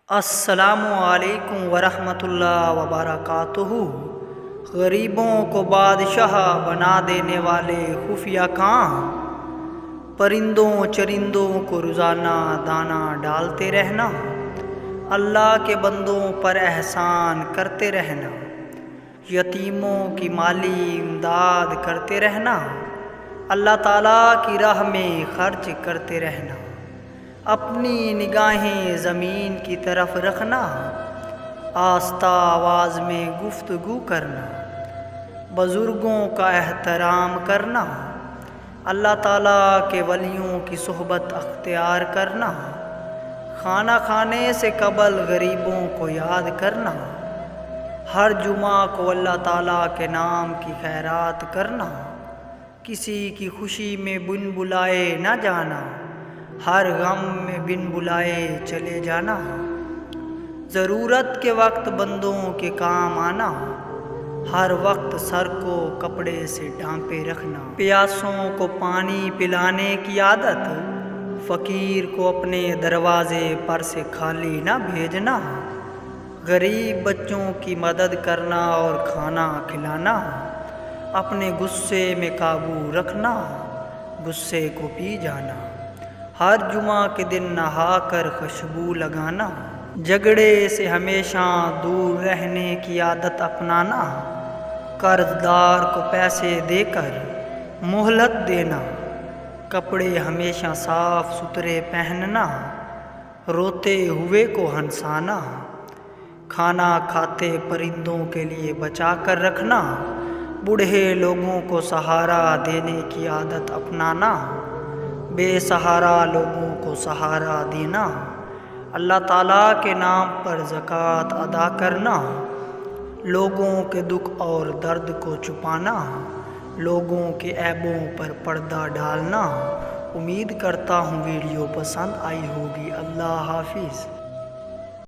السلام علیکم ورحمۃ اللہ وبرکاتہ۔ غریبوں کو بادشاہ بنا دینے والے خفیہ کام، پرندوں چرندوں کو روزانہ دانہ ڈالتے رہنا، اللہ کے بندوں پر احسان کرتے رہنا، یتیموں کی مالی امداد کرتے رہنا، اللہ تعالیٰ کی راہ میں خرچ کرتے رہنا، اپنی نگاہیں زمین کی طرف رکھنا، آہستہ آواز میں گفتگو کرنا، بزرگوں کا احترام کرنا، اللہ تعالیٰ کے ولیوں کی صحبت اختیار کرنا، کھانا کھانے سے قبل غریبوں کو یاد کرنا، ہر جمعہ کو اللہ تعالیٰ کے نام کی خیرات کرنا، کسی کی خوشی میں بن بلائے نہ جانا، ہر غم میں بن بلائے چلے جانا، ضرورت کے وقت بندوں کے کام آنا، ہر وقت سر کو کپڑے سے ڈھانپے رکھنا، پیاسوں کو پانی پلانے کی عادت، فقیر کو اپنے دروازے پر سے خالی نہ بھیجنا، غریب بچوں کی مدد کرنا اور کھانا کھلانا، اپنے غصے میں قابو رکھنا، غصے کو پی جانا، ہر جمعہ کے دن نہا کر خوشبو لگانا، جھگڑے سے ہمیشہ دور رہنے کی عادت اپنانا، قرض دار کو پیسے دے کر مہلت دینا، کپڑے ہمیشہ صاف ستھرے پہننا، روتے ہوئے کو ہنسانا، کھانا کھاتے پرندوں کے لیے بچا کر رکھنا، بوڑھے لوگوں کو سہارا دینے کی عادت اپنانا، بے سہارا لوگوں کو سہارا دینا، اللہ تعالیٰ کے نام پر زکوٰۃ ادا کرنا، لوگوں کے دکھ اور درد کو چھپانا، لوگوں کے عیبوں پر پردہ ڈالنا۔ امید کرتا ہوں ویڈیو پسند آئی ہوگی۔ اللہ حافظ۔